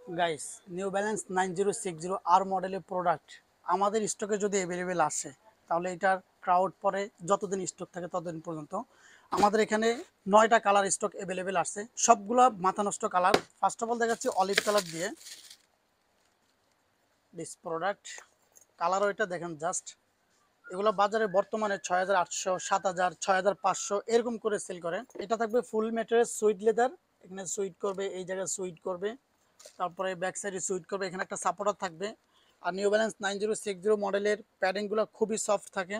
Guys, new balance 9060 আর মডেলের product আমাদের স্টকে যদি অ্যাভেলেবেল আসে তাহলে এটার ক্রাউড পরে যতদিন স্টক থাকে ততদিন পর্যন্ত। আমাদের এখানে 9টা কালার স্টক অ্যাভেলেবেল আসছে, সবগুলো মাথা নষ্ট কালার। ফার্স্ট অফ অল দেখাচ্ছি অলিভ কালার দিয়ে দিস প্রোডাক্ট। কালারও এটা দেখেন জাস্ট। এগুলো বাজারে বর্তমানে 6800, 7000, 6500 এরকম করে সেল করে। এটা থাকবে ফুল ম্যাটেরিয়াল সুইট লেদার, এখানে সুইট করবে, এই জায়গায় সুইট করবে, তারপরে ব্যাক সাইডে সুইট করবে, এখানে একটা সাপোর্টার থাকবে। আর নিউ ব্যালেন্স 9060 মডেলের প্যাডিংগুলো খুবই সফট থাকে,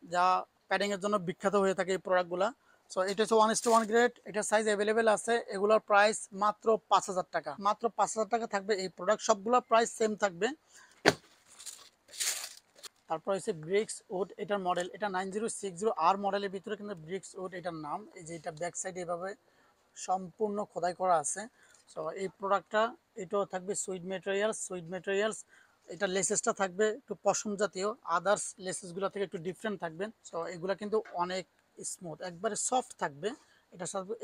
যা প্যাডিংয়ের জন্য বিখ্যাত হয়ে থাকে এই প্রোডাক্টগুলো। সো এটা হচ্ছে 1:1 গ্রেড, এটা সাইজ অ্যাভেলেবেল আছে। এগুলোর প্রাইস মাত্র 5000 টাকা, মাত্র 5000 টাকা থাকবে এই প্রোডাক্ট, সবগুলোর প্রাইস সেম থাকবে। তারপর হচ্ছে ব্রিক্স উড, এটার মডেল এটা 9060 আর মডেলের ভিতরে কিন্তু ব্রিক্স উড এটার নাম। এই যে এটা ব্যাক সাইডে এভাবে সম্পূর্ণ খোদাই করা আছে। সো এই প্রোডাক্টটা এটাও থাকবে সুইড ম্যাটেরিয়ালস। এটা লেসেসটা থাকবে একটু পশম জাতীয়, আদার্স লেসেসগুলো থেকে একটু ডিফারেন্ট থাকবে। সো এগুলো কিন্তু অনেক স্মুথ, একবারে সফট থাকবে।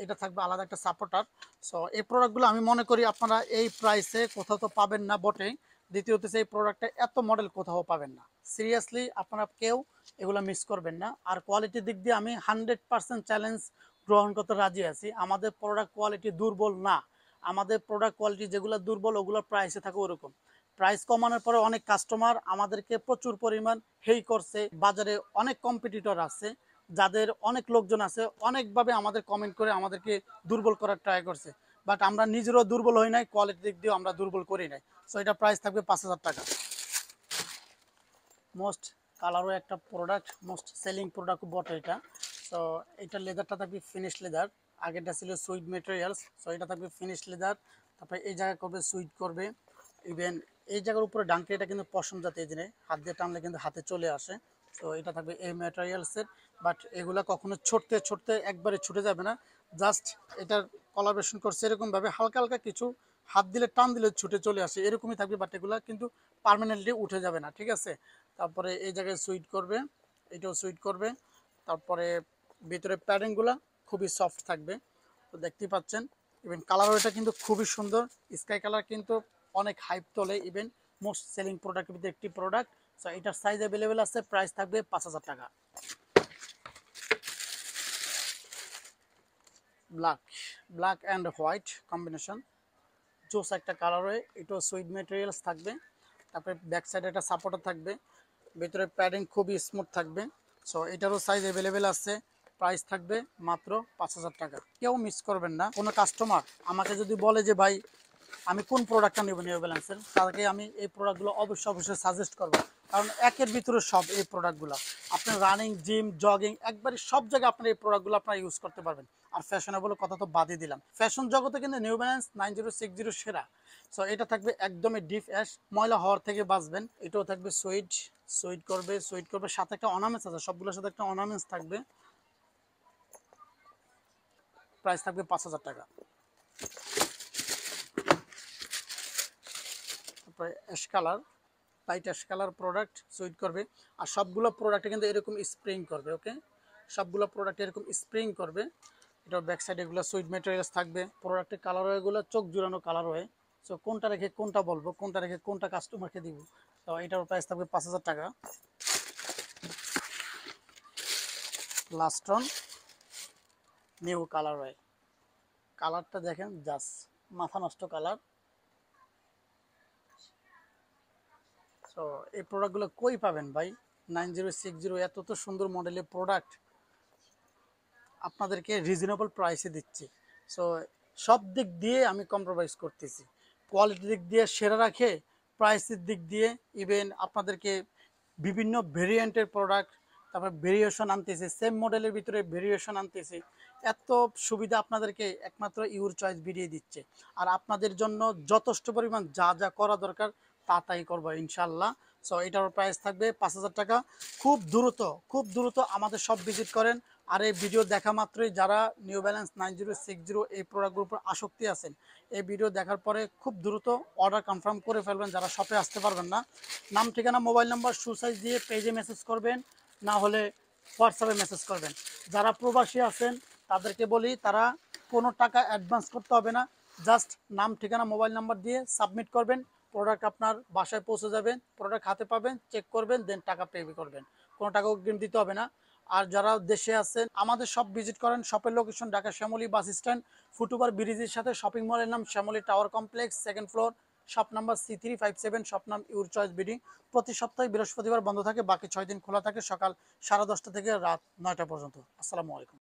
এটা থাকবে আলাদা একটা সাপোর্টার। সো এই প্রোডাক্টগুলো আমি মনে করি আপনারা এই প্রাইসে কোথাও তো পাবেন না বটে। দ্বিতীয়ত এই প্রোডাক্টটা এত মডেল কোথাও পাবেন না। সিরিয়াসলি আপনারা কেউ এগুলো মিস করবেন না। আর কোয়ালিটির দিক দিয়ে আমি 100% চ্যালেঞ্জ গ্রহণ করতে রাজি আছি। আমাদের প্রোডাক্ট কোয়ালিটি দুর্বল না। আমাদের প্রোডাক্ট কোয়ালিটি যেগুলো দুর্বল ওগুলোর প্রাইসে থাকে ওরকম। প্রাইস কমানোর পরে অনেক কাস্টমার আমাদেরকে প্রচুর পরিমাণ হেই করছে। বাজারে অনেক কম্পিটিটর আছে, যাদের অনেক লোকজন আছে, অনেকভাবে আমাদের কমেন্ট করে আমাদেরকে দুর্বল করার ট্রাই করছে। বাট আমরা নিজেরও দুর্বল হই নাই, কোয়ালিটির দিক দিয়েও আমরা দুর্বল করি নাই। সো এটা প্রাইস থাকবে 5000 টাকা। মোস্ট কালারও একটা প্রোডাক্ট, মোস্ট সেলিং প্রোডাক্ট বটে এটা। সো এটা লেদারটা থাকবে ফিনিশ লেদার, আগেরটা ছিল সুইট মেটেরিয়ালস। সো এটা থাকবে ফিনিশ লেদার। তারপরে এই জায়গায় করবে সুইট করবে, ইভেন এই জায়গার উপরে ডাঙ্কে এটা কিন্তু পশম জাতীয় জিনিস, হাত দিয়ে টানলে কিন্তু হাতে চলে আসে। সো এটা থাকবে এই ম্যাটেরিয়ালসের। বাট এগুলা কখনো ছুটতে ছুটতে একবারে ছুটে যাবে না। জাস্ট এটার কলাবরেশন করছে এরকমভাবে, হালকা হালকা কিছু হাত দিলে টান দিলে ছুটে চলে আসে, এরকমই থাকবে। বাট এগুলা কিন্তু পার্মানেন্টলি উঠে যাবে না, ঠিক আছে। তারপরে এই জায়গায় সুইট করবে, এটাও সুইট করবে। তারপরে ভিতরে প্যাডিংগুলো খুবই সফট থাকবে, তো দেখতেই পাচ্ছেন। ইভেন কালারও এটা কিন্তু খুবই সুন্দর, স্কাই কালার কিন্তু অনেক হাইপ তোলে। ইভেন মোস্ট সেলিং প্রোডাক্টের ভিতরে একটি প্রোডাক্ট। সো এটার সাইজ অ্যাভেলেবেল আছে, প্রাইস থাকবে 5000 টাকা। Black, black and white combination, জোস একটা কালার হয়। এটাও সুইট মেটেরিয়ালস থাকবে। তারপরে ব্যাক সাইডে একটা সাপোর্টার থাকবে, ভিতরে প্যাডিং খুবই স্মুথ থাকবে। সো এটারও সাইজ অ্যাভেলেবেল আছে, প্রাইস থাকবে মাত্র 5000 টাকা। কেউ মিস করবেন না। কোনো কাস্টমার আমাকে যদি বলে যে ভাই আমি কোন প্রোডাক্টটা নেব নিউ ব্যালেন্সের, তাদেরকে আমি এই প্রোডাক্টগুলো অবশ্যই সাজেস্ট করবো। কারণ একের ভিতরে সব এই প্রোডাক্টগুলো আপনার রানিং, জিম, জগিং একবারে সব জায়গায় আপনার এই প্রোডাক্টগুলো আপনারা ইউজ করতে পারবেন। আর ফ্যাশনেবল কথা তো বাদই দিলাম, ফ্যাশন জগতে কিন্তু নিউ ব্যালেন্স 9060 সেরা। সো এটা থাকবে একদমই ডিপ অ্যাশ, ময়লা হওয়ার থেকে বাঁচবেন। এটাও থাকবে সুইট, সুইট করবে সাথে একটা অর্নামেন্টস আছে, সবগুলোর সাথে একটা অর্নামেন্টস থাকবে। প্রাইস থাকবে 5000 টাকা। তারপরে ash colour, light ash colour product sweet করবে। আর সবগুলো প্রোডাক্টে কিন্তু এরকম স্প্রিং করবে, ওকে, সবগুলো প্রোডাক্ট এরকম স্প্রিং করবে। এটার ব্যাক সাইড এগুলো সুইট মেটেরিয়ালস থাকবে। প্রোডাক্টের কালার এগুলো চোখ জুড়ানো কালার হয়। সো কোনটা রেখে কোনটা বলবো, কোনটা রেখে কোনটা কাস্টমারকে দিব। তো এটার প্রাইস থাকবে 5000 টাকা। লাস্ট অন নিউ কালার হয়, কালারটা দেখেন জাস্ট মাথা নষ্ট কালার। সো এই প্রোডাক্টগুলো কই পাবেন ভাই? 9060 এত তো সুন্দর মডেলের প্রোডাক্ট আপনাদেরকে রিজনেবল প্রাইসে দিচ্ছি। সো সব দিক দিয়ে আমি কম্প্রোমাইজ করতেছি, কোয়ালিটির দিক দিয়ে সেরা রাখে, প্রাইসের দিক দিয়ে ইভেন আপনাদেরকে বিভিন্ন ভেরিয়েন্টের প্রোডাক্ট, তারপর ভেরিয়েশন আনতেছি, সেম মডেলের ভিতরে ভেরিয়েশন আনতেছি। এত সুবিধা আপনাদেরকে একমাত্র ইউর চয়েস ভিডিও দিচ্ছে। আর আপনাদের জন্য যথেষ্ট পরিমাণ যা যা করা দরকার তা তাই করবো ইনশাল্লাহ। সো এটার প্রাইস থাকবে 5000 টাকা। খুব দ্রুত আমাদের সব ভিজিট করেন। আর এই ভিডিও দেখা মাত্রই যারা নিউ ব্যালেন্স 9060 এই প্রোডাক্টগুলোর উপর আসক্তি আছেন, এই ভিডিও দেখার পরে খুব দ্রুত অর্ডার কনফার্ম করে ফেলবেন। যারা শপে আসতে পারবেন না, নাম, ঠিকানা, মোবাইল নাম্বার, সুসাইজ দিয়ে পেজে মেসেজ করবেন, না হলে হোয়াটসঅ্যাপে মেসেজ করবেন। যারা প্রবাসী আছেন তাদেরকে বলি তারা কোনো টাকা অ্যাডভান্স করতে হবে না, জাস্ট নাম, ঠিকানা, মোবাইল নাম্বার দিয়ে সাবমিট করবেন, প্রোডাক্ট আপনার বাসায় পৌঁছে যাবে, প্রোডাক্ট হাতে পাবেন, চেক করবেন, দেন টাকা পে করবেন। কোনো টাকা অগ্রিম দিতে হবে না। আর যারা দেশে আছেন আমাদের শপ ভিজিট করেন। শপের location Dhaka Shyamoli bus stand, foot over ব্রিজের সাথে শপিং মলের নাম Shyamoli tower complex, second floor, shop number C357, shop name your choice BD. প্রতি সপ্তাহে বৃহস্পতিবার বন্ধ থাকে, বাকি 6 দিন খোলা থাকে, সকাল 10:30 থেকে রাত 9টা পর্যন্ত। আসসালামু আলাইকুম।